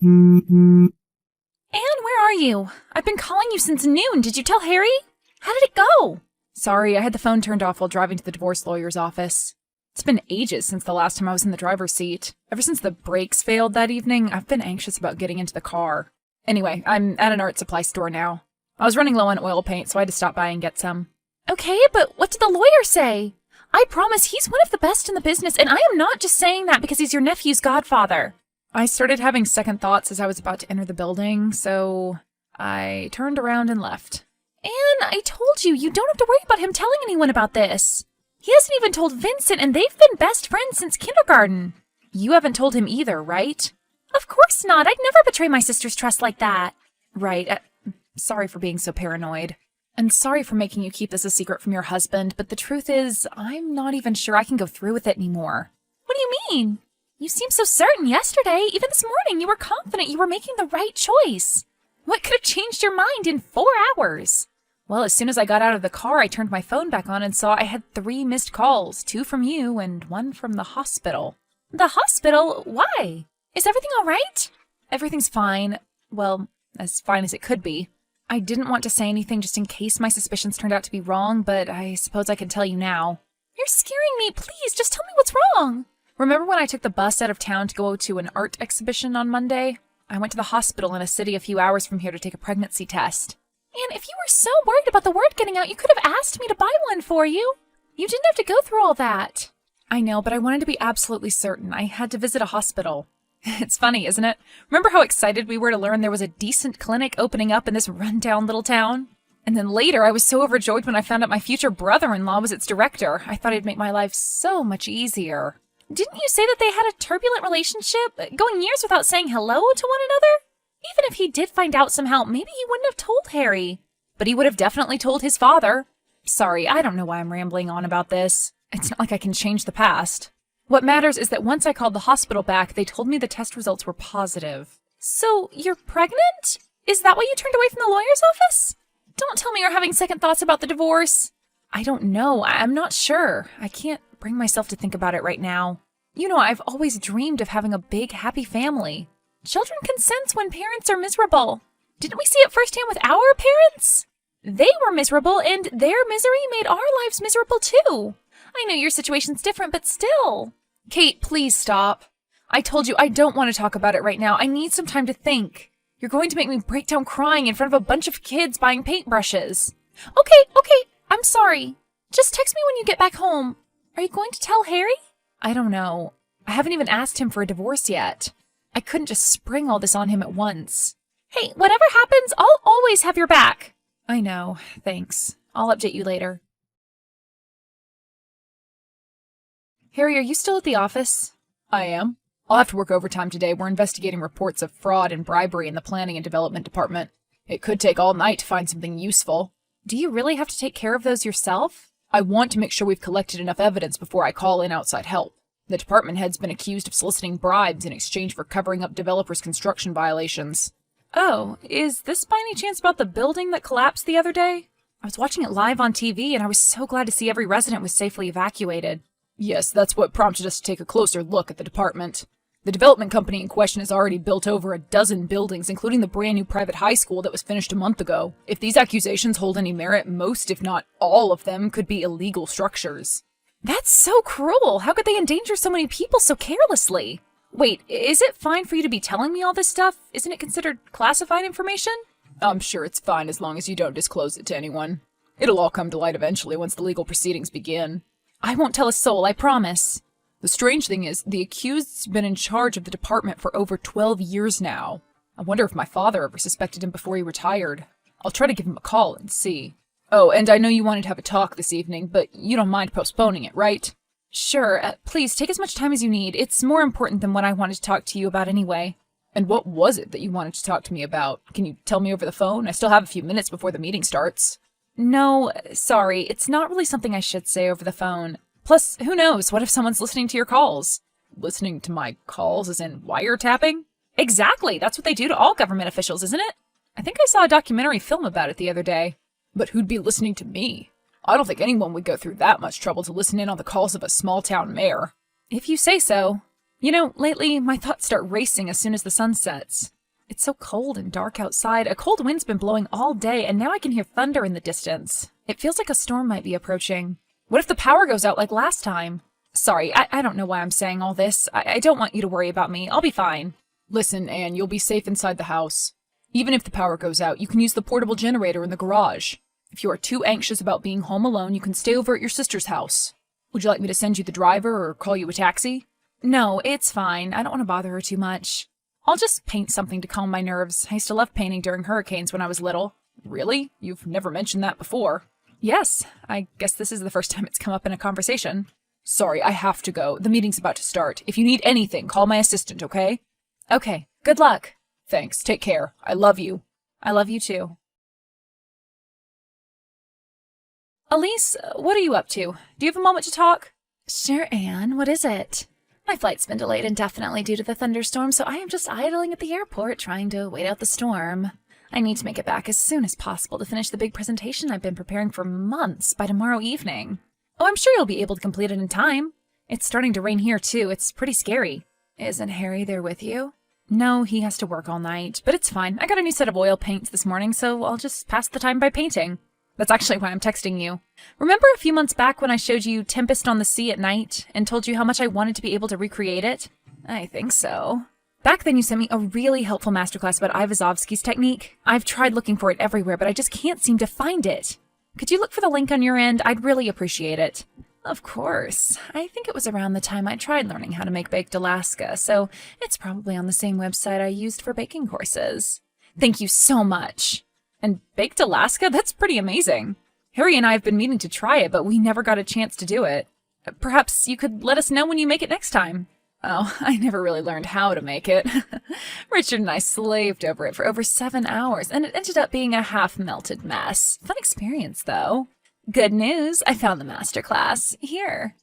Anne, where are you? I've been calling you since noon. Did you tell Harry? How did it go? Sorry, I had the phone turned off while driving to the divorce lawyer's office. It's been ages since the last time I was in the driver's seat. Ever since the brakes failed that evening, I've been anxious about getting into the car. Anyway, I'm at an art supply store now. I was running low on oil paint, so I had to stop by and get some. Okay, but what did the lawyer say? I promise he's one of the best in the business, and I am not just saying that because he's your nephew's godfather. I started having second thoughts as I was about to enter the building, so I turned around and left. Anne, I told you, you don't have to worry about him telling anyone about this. He hasn't even told Vincent, and they've been best friends since kindergarten. You haven't told him either, right? Of course not. I'd never betray my sister's trust like that. Right. Sorry for being so paranoid. And sorry for making you keep this a secret from your husband, but the truth is, I'm not even sure I can go through with it anymore. What do you mean? You seemed so certain yesterday. Even this morning, you were confident you were making the right choice. What could have changed your mind in 4 hours? Well, as soon as I got out of the car, I turned my phone back on and saw I had 3 missed calls, 2 from you and 1 from the hospital. The hospital? Why? Is everything all right? Everything's fine. Well, as fine as it could be. I didn't want to say anything just in case my suspicions turned out to be wrong, but I suppose I can tell you now. You're scaring me. Please, just tell me what's wrong. Remember when I took the bus out of town to go to an art exhibition on Monday? I went to the hospital in a city a few hours from here to take a pregnancy test. And if you were so worried about the word getting out, you could have asked me to buy one for you. You didn't have to go through all that. I know, but I wanted to be absolutely certain. I had to visit a hospital. It's funny, isn't it? Remember how excited we were to learn there was a decent clinic opening up in this rundown little town? And then later, I was so overjoyed when I found out my future brother-in-law was its director. I thought it'd make my life so much easier. Didn't you say that they had a turbulent relationship, going years without saying hello to one another? Even if he did find out somehow, maybe he wouldn't have told Harry. But he would have definitely told his father. Sorry, I don't know why I'm rambling on about this. It's not like I can change the past. What matters is that once I called the hospital back, they told me the test results were positive. So, you're pregnant? Is that why you turned away from the lawyer's office? Don't tell me you're having second thoughts about the divorce. I don't know. I'm not sure. I can't bring myself to think about it right now. You know, I've always dreamed of having a big, happy family. Children can sense when parents are miserable. Didn't we see it firsthand with our parents? They were miserable, and their misery made our lives miserable too. I know your situation's different, but still. Kate, please stop. I told you I don't want to talk about it right now. I need some time to think. You're going to make me break down crying in front of a bunch of kids buying paintbrushes. Okay, I'm sorry. Just text me when you get back home. Are you going to tell Harry? I don't know. I haven't even asked him for a divorce yet. I couldn't just spring all this on him at once. Hey, whatever happens, I'll always have your back. I know. Thanks. I'll update you later. Harry, are you still at the office? I am. I'll have to work overtime today. We're investigating reports of fraud and bribery in the planning and development department. It could take all night to find something useful. Do you really have to take care of those yourself? I want to make sure we've collected enough evidence before I call in outside help. The department head's been accused of soliciting bribes in exchange for covering up developers' construction violations. Oh, is this by any chance about the building that collapsed the other day? I was watching it live on TV, and I was so glad to see every resident was safely evacuated. Yes, that's what prompted us to take a closer look at the department. The development company in question has already built over a dozen buildings, including the brand new private high school that was finished a month ago. If these accusations hold any merit, most, if not all of them, could be illegal structures. That's so cruel! How could they endanger so many people so carelessly? Wait, is it fine for you to be telling me all this stuff? Isn't it considered classified information? I'm sure it's fine as long as you don't disclose it to anyone. It'll all come to light eventually once the legal proceedings begin. I won't tell a soul, I promise. The strange thing is, the accused's been in charge of the department for over 12 years now. I wonder if my father ever suspected him before he retired. I'll try to give him a call and see. Oh, and I know you wanted to have a talk this evening, but you don't mind postponing it, right? Sure, please take as much time as you need. It's more important than what I wanted to talk to you about anyway. And what was it that you wanted to talk to me about? Can you tell me over the phone? I still have a few minutes before the meeting starts. No, sorry, it's not really something I should say over the phone. Plus, who knows, what if someone's listening to your calls? Listening to my calls as in wiretapping? Exactly, that's what they do to all government officials, isn't it? I think I saw a documentary film about it the other day. But who'd be listening to me? I don't think anyone would go through that much trouble to listen in on the calls of a small-town mayor. If you say so. You know, lately my thoughts start racing as soon as the sun sets. It's so cold and dark outside. A cold wind's been blowing all day, and now I can hear thunder in the distance. It feels like a storm might be approaching. What if the power goes out like last time? Sorry, I don't know why I'm saying all this. I don't want you to worry about me. I'll be fine. Listen, Anne, you'll be safe inside the house. Even if the power goes out, you can use the portable generator in the garage. If you are too anxious about being home alone, you can stay over at your sister's house. Would you like me to send you the driver or call you a taxi? No, it's fine. I don't want to bother her too much. I'll just paint something to calm my nerves. I used to love painting during hurricanes when I was little. Really? You've never mentioned that before. Yes, I guess this is the first time it's come up in a conversation. Sorry, I have to go. The meeting's about to start. If you need anything, call my assistant, okay? Okay, good luck. Thanks, take care. I love you. I love you too. Elise, what are you up to? Do you have a moment to talk? Sure, Anne. What is it? My flight's been delayed indefinitely due to the thunderstorm, so I am just idling at the airport trying to wait out the storm. I need to make it back as soon as possible to finish the big presentation I've been preparing for months by tomorrow evening. Oh, I'm sure you'll be able to complete it in time. It's starting to rain here, too. It's pretty scary. Isn't Harry there with you? No, he has to work all night, but it's fine. I got a new set of oil paints this morning, so I'll just pass the time by painting. That's actually why I'm texting you. Remember a few months back when I showed you Tempest on the Sea at night and told you how much I wanted to be able to recreate it? I think so. Back then you sent me a really helpful masterclass about Ivazovsky's technique. I've tried looking for it everywhere, but I just can't seem to find it. Could you look for the link on your end? I'd really appreciate it. Of course. I think it was around the time I tried learning how to make baked Alaska, so it's probably on the same website I used for baking courses. Thank you so much. And baked Alaska? That's pretty amazing. Harry and I have been meaning to try it, but we never got a chance to do it. Perhaps you could let us know when you make it next time. Oh, I never really learned how to make it. Richard and I slaved over it for over 7 hours, and it ended up being a half-melted mess. Fun experience, though. Good news, I found the masterclass. Here.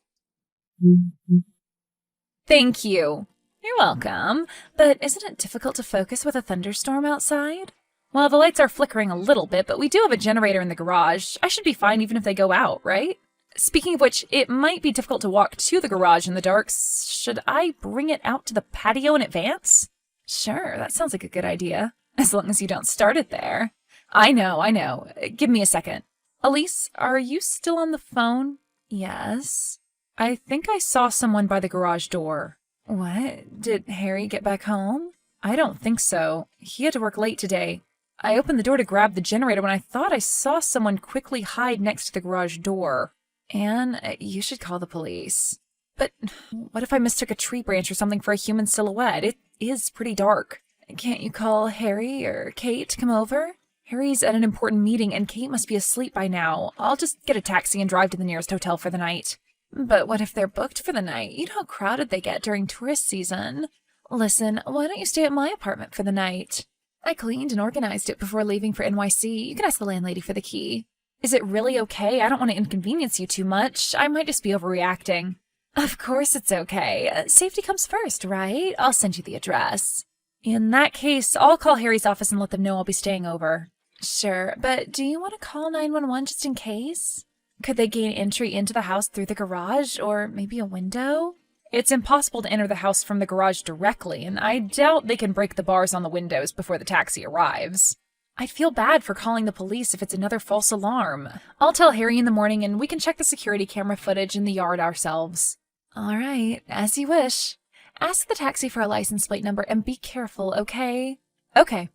Thank you. You're welcome. But isn't it difficult to focus with a thunderstorm outside? Well, the lights are flickering a little bit, but we do have a generator in the garage. I should be fine even if they go out, right? Speaking of which, it might be difficult to walk to the garage in the dark. Should I bring it out to the patio in advance? Sure, that sounds like a good idea. As long as you don't start it there. I know. Give me a second. Elise, are you still on the phone? Yes. I think I saw someone by the garage door. What? Did Harry get back home? I don't think so. He had to work late today. I opened the door to grab the generator when I thought I saw someone quickly hide next to the garage door. Anne, you should call the police. But what if I mistook a tree branch or something for a human silhouette? It is pretty dark. Can't you call Harry or Kate to come over? Harry's at an important meeting and Kate must be asleep by now. I'll just get a taxi and drive to the nearest hotel for the night. But what if they're booked for the night? You know how crowded they get during tourist season. Listen, why don't you stay at my apartment for the night? I cleaned and organized it before leaving for NYC. You can ask the landlady for the key. Is it really okay? I don't want to inconvenience you too much. I might just be overreacting. Of course it's okay. Safety comes first, right? I'll send you the address. In that case, I'll call Harry's office and let them know I'll be staying over. Sure, but do you want to call 911 just in case? Could they gain entry into the house through the garage, or maybe a window? It's impossible to enter the house from the garage directly, and I doubt they can break the bars on the windows before the taxi arrives. I'd feel bad for calling the police if it's another false alarm. I'll tell Harry in the morning and we can check the security camera footage in the yard ourselves. All right, as you wish. Ask the taxi for a license plate number and be careful, okay? Okay.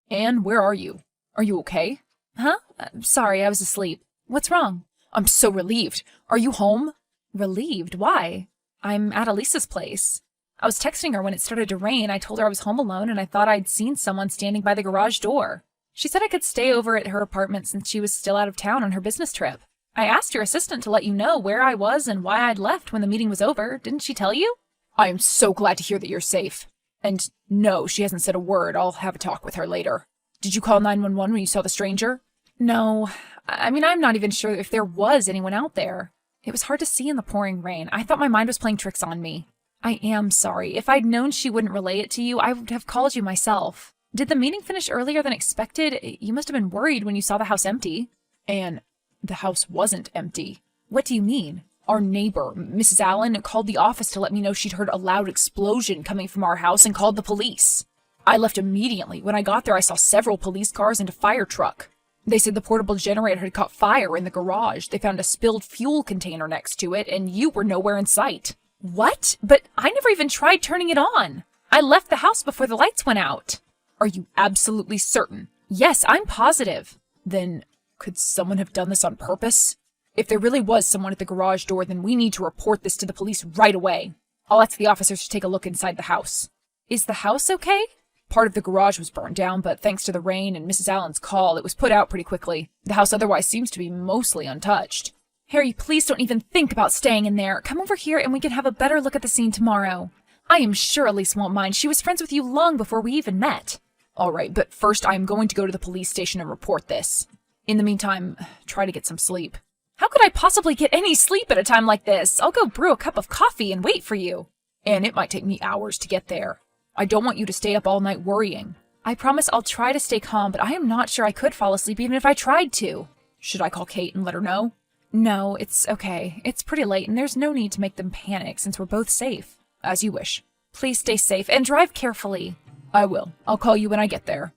Anne, where are you? Are you okay? Huh? Sorry, I was asleep. What's wrong? I'm so relieved. Are you home? Relieved? Why? I'm at Elisa's place. I was texting her when it started to rain. I told her I was home alone and I thought I'd seen someone standing by the garage door. She said I could stay over at her apartment since she was still out of town on her business trip. I asked your assistant to let you know where I was and why I'd left when the meeting was over. Didn't she tell you? I am so glad to hear that you're safe. And no, she hasn't said a word. I'll have a talk with her later. Did you call 911 when you saw the stranger? No. I'm not even sure if there was anyone out there. It was hard to see in the pouring rain. I thought my mind was playing tricks on me. I am sorry. If I'd known she wouldn't relay it to you, I would have called you myself. Did the meeting finish earlier than expected? You must have been worried when you saw the house empty. And the house wasn't empty. What do you mean? Our neighbor, Mrs. Allen, called the office to let me know she'd heard a loud explosion coming from our house and called the police. I left immediately. When I got there, I saw several police cars and a fire truck. They said the portable generator had caught fire in the garage. They found a spilled fuel container next to it, and you were nowhere in sight. What? But I never even tried turning it on. I left the house before the lights went out. Are you absolutely certain? Yes, I'm positive. Then, could someone have done this on purpose? If there really was someone at the garage door, then we need to report this to the police right away. I'll ask the officers to take a look inside the house. Is the house okay? Part of the garage was burned down, but thanks to the rain and Mrs. Allen's call, it was put out pretty quickly. The house otherwise seems to be mostly untouched. Harry, please don't even think about staying in there. Come over here and we can have a better look at the scene tomorrow. I am sure Elise won't mind. She was friends with you long before we even met. All right, but first I am going to go to the police station and report this. In the meantime, try to get some sleep. How could I possibly get any sleep at a time like this? I'll go brew a cup of coffee and wait for you. And it might take me hours to get there. I don't want you to stay up all night worrying. I promise I'll try to stay calm, but I am not sure I could fall asleep even if I tried to. Should I call Kate and let her know? No, it's okay. It's pretty late and there's no need to make them panic since we're both safe. As you wish. Please stay safe and drive carefully. I will. I'll call you when I get there.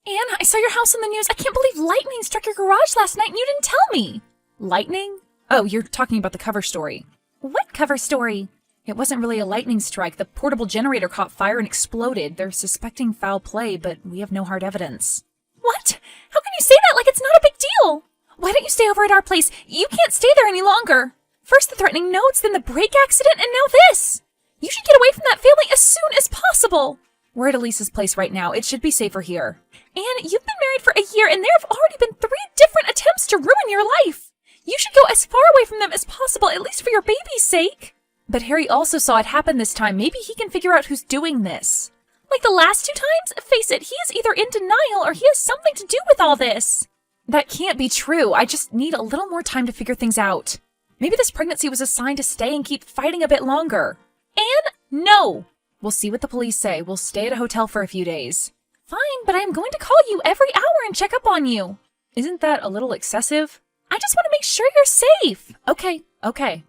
Anne, I saw your house on the news. I can't believe lightning struck your garage last night and you didn't tell me. Lightning? Oh, you're talking about the cover story. What cover story? It wasn't really a lightning strike. The portable generator caught fire and exploded. They're suspecting foul play, but we have no hard evidence. What? How can you say that like it's not a big deal? Why don't you stay over at our place? You can't stay there any longer. First the threatening notes, then the brake accident, and now this. You should get away from that family as soon as possible. We're at Elise's place right now. It should be safer here. Anne, you've been married for a year, and there have already been 3 different attempts to ruin your life. You should go as far away from them as possible, at least for your baby's sake. But Harry also saw it happen this time. Maybe he can figure out who's doing this. Like the last 2 times? Face it, he is either in denial or he has something to do with all this. That can't be true. I just need a little more time to figure things out. Maybe this pregnancy was a sign to stay and keep fighting a bit longer. Anne, no! We'll see what the police say. We'll stay at a hotel for a few days. Fine, but I am going to call you every hour and check up on you. Isn't that a little excessive? I just want to make sure you're safe. Okay.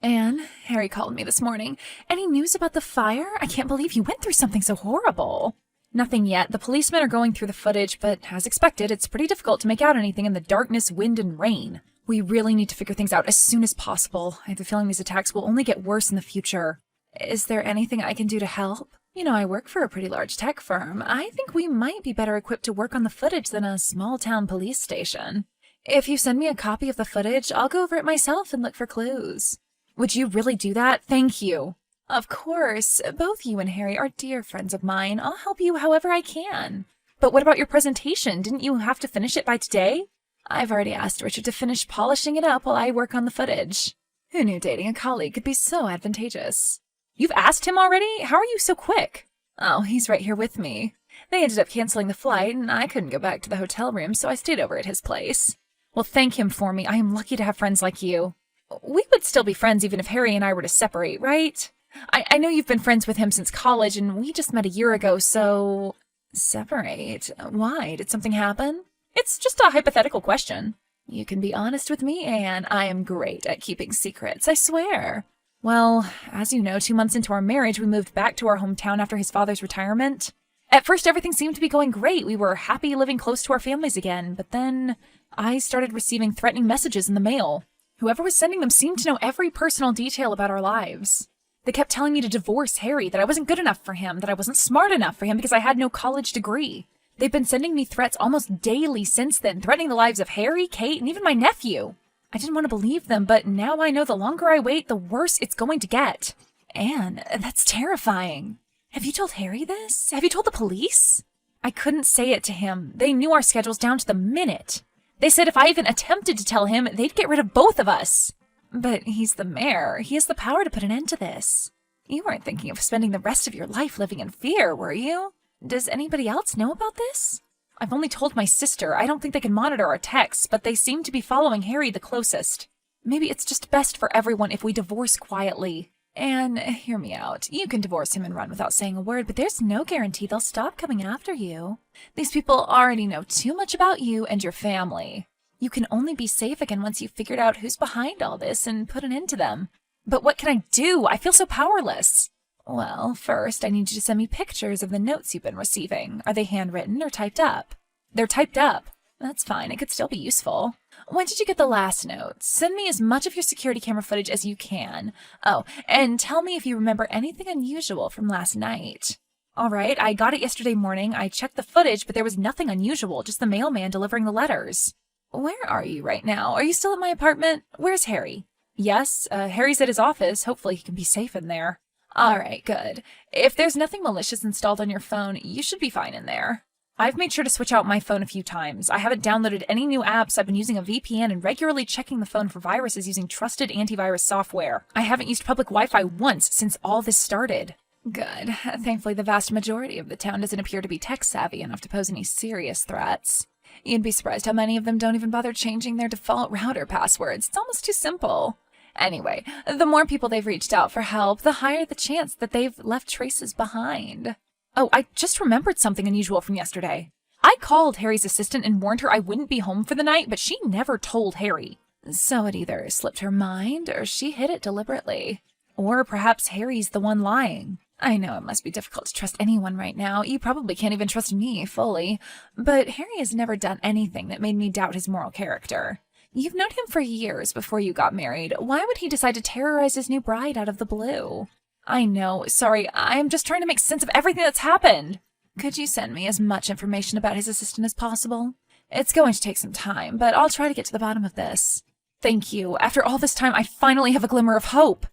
Anne, Harry called me this morning. Any news about the fire? I can't believe you went through something so horrible. Nothing yet. The policemen are going through the footage, but as expected, it's pretty difficult to make out anything in the darkness, wind, and rain. We really need to figure things out as soon as possible. I have a feeling these attacks will only get worse in the future. Is there anything I can do to help? You know, I work for a pretty large tech firm. I think we might be better equipped to work on the footage than a small-town police station. If you send me a copy of the footage, I'll go over it myself and look for clues. Would you really do that? Thank you. Of course. Both you and Harry are dear friends of mine. I'll help you however I can. But what about your presentation? Didn't you have to finish it by today? I've already asked Richard to finish polishing it up while I work on the footage. Who knew dating a colleague could be so advantageous? You've asked him already? How are you so quick? Oh, he's right here with me. They ended up canceling the flight, and I couldn't go back to the hotel room, so I stayed over at his place. Well, thank him for me. I am lucky to have friends like you. We would still be friends even if Harry and I were to separate, right? I know you've been friends with him since college, and we just met a year ago, so... Separate? Why? Did something happen? It's just a hypothetical question. You can be honest with me, Anne. I am great at keeping secrets, I swear. Well, as you know, 2 months into our marriage, we moved back to our hometown after his father's retirement. At first, everything seemed to be going great. We were happy living close to our families again, but then I started receiving threatening messages in the mail. Whoever was sending them seemed to know every personal detail about our lives. They kept telling me to divorce Harry, that I wasn't good enough for him, that I wasn't smart enough for him because I had no college degree. They've been sending me threats almost daily since then, threatening the lives of Harry, Kate, and even my nephew. I didn't want to believe them, but now I know the longer I wait, the worse it's going to get. Anne, that's terrifying. Have you told Harry this? Have you told the police? I couldn't say it to him. They knew our schedules down to the minute. They said if I even attempted to tell him, they'd get rid of both of us. But he's the mayor. He has the power to put an end to this. You weren't thinking of spending the rest of your life living in fear, were you? Does anybody else know about this? I've only told my sister. I don't think they can monitor our texts, but they seem to be following Harry the closest. Maybe it's just best for everyone if we divorce quietly. And hear me out. You can divorce him and run without saying a word, but there's no guarantee they'll stop coming after you. These people already know too much about you and your family. You can only be safe again once you've figured out who's behind all this and put an end to them. But what can I do? I feel so powerless. Well, first, I need you to send me pictures of the notes you've been receiving. Are they handwritten or typed up? They're typed up. That's fine. It could still be useful. When did you get the last note? Send me as much of your security camera footage as you can. Oh, and tell me if you remember anything unusual from last night. All right, I got it yesterday morning. I checked the footage, but there was nothing unusual, just the mailman delivering the letters. Where are you right now? Are you still at my apartment? Where's Harry? Yes, Harry's at his office. Hopefully he can be safe in there. All right, good. If there's nothing malicious installed on your phone, you should be fine in there. I've made sure to switch out my phone a few times. I haven't downloaded any new apps. I've been using a VPN and regularly checking the phone for viruses using trusted antivirus software. I haven't used public Wi-Fi once since all this started. Good. Thankfully, the vast majority of the town doesn't appear to be tech-savvy enough to pose any serious threats. You'd be surprised how many of them don't even bother changing their default router passwords. It's almost too simple. Anyway, the more people they've reached out for help, the higher the chance that they've left traces behind. Oh, I just remembered something unusual from yesterday. I called Harry's assistant and warned her I wouldn't be home for the night, but she never told Harry. So it either slipped her mind or she hid it deliberately. Or perhaps Harry's the one lying. I know it must be difficult to trust anyone right now. You probably can't even trust me fully. But Harry has never done anything that made me doubt his moral character. You've known him for years before you got married. Why would he decide to terrorize his new bride out of the blue? I know. Sorry, I'm just trying to make sense of everything that's happened. Could you send me as much information about his assistant as possible? It's going to take some time, but I'll try to get to the bottom of this. Thank you. After all this time, I finally have a glimmer of hope.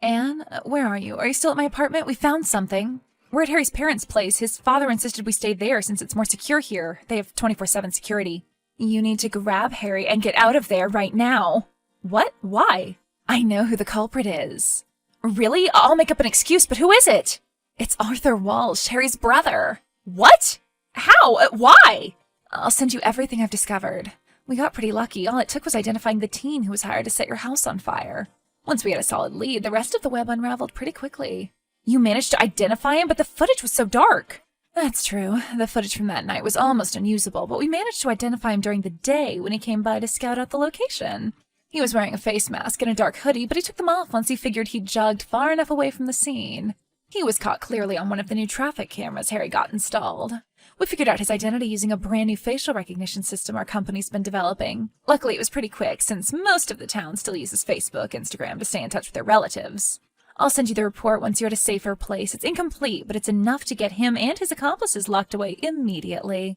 Anne, where are you? Are you still at my apartment? We found something. We're at Harry's parents' place. His father insisted we stay there since it's more secure here. They have 24/7 security. You need to grab Harry and get out of there right now. What? Why? I know who the culprit is. Really? I'll make up an excuse, but who is it? It's Arthur Walsh, Harry's brother. What? How? Why? I'll send you everything I've discovered. We got pretty lucky. All it took was identifying the teen who was hired to set your house on fire. Once we had a solid lead, the rest of the web unraveled pretty quickly. You managed to identify him, but the footage was so dark. That's true. The footage from that night was almost unusable, but we managed to identify him during the day when he came by to scout out the location. He was wearing a face mask and a dark hoodie, but he took them off once he figured he'd jogged far enough away from the scene. He was caught clearly on one of the new traffic cameras Harry got installed. We figured out his identity using a brand new facial recognition system our company's been developing. Luckily, it was pretty quick, since most of the town still uses Facebook, Instagram to stay in touch with their relatives. I'll send you the report once you're at a safer place. It's incomplete, but it's enough to get him and his accomplices locked away immediately.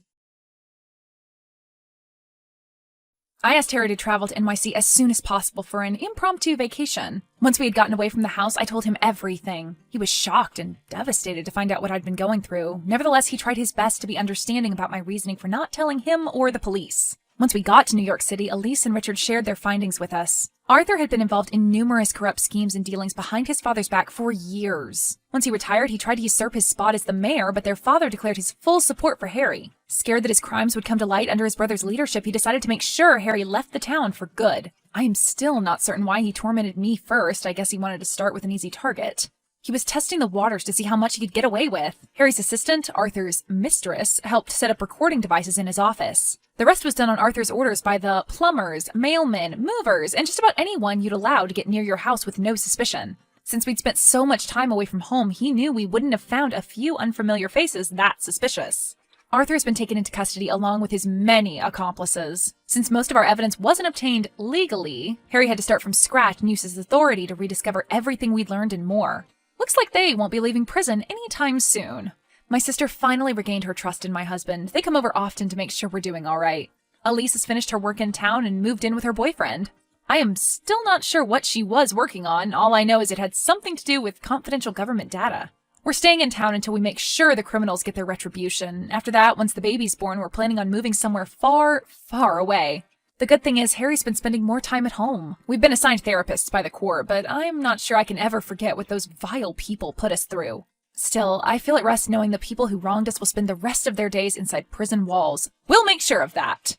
I asked Harry to travel to NYC as soon as possible for an impromptu vacation. Once we had gotten away from the house, I told him everything. He was shocked and devastated to find out what I'd been going through. Nevertheless, he tried his best to be understanding about my reasoning for not telling him or the police. Once we got to New York City, Elise and Richard shared their findings with us. Arthur had been involved in numerous corrupt schemes and dealings behind his father's back for years. Once he retired, he tried to usurp his spot as the mayor, but their father declared his full support for Harry. Scared that his crimes would come to light under his brother's leadership, he decided to make sure Harry left the town for good. I am still not certain why he tormented me first. I guess he wanted to start with an easy target. He was testing the waters to see how much he could get away with. Harry's assistant, Arthur's mistress, helped set up recording devices in his office. The rest was done on Arthur's orders by the plumbers, mailmen, movers, and just about anyone you'd allow to get near your house with no suspicion. Since we'd spent so much time away from home, he knew we wouldn't have found a few unfamiliar faces that suspicious. Arthur's been taken into custody along with his many accomplices. Since most of our evidence wasn't obtained legally, Harry had to start from scratch and use his authority to rediscover everything we'd learned and more. Looks like they won't be leaving prison anytime soon. My sister finally regained her trust in my husband. They come over often to make sure we're doing all right. Elise has finished her work in town and moved in with her boyfriend. I am still not sure what she was working on. All I know is it had something to do with confidential government data. We're staying in town until we make sure the criminals get their retribution. After that, once the baby's born, we're planning on moving somewhere far, far away. The good thing is Harry's been spending more time at home. We've been assigned therapists by the court, but I'm not sure I can ever forget what those vile people put us through. Still, I feel at rest knowing the people who wronged us will spend the rest of their days inside prison walls. We'll make sure of that.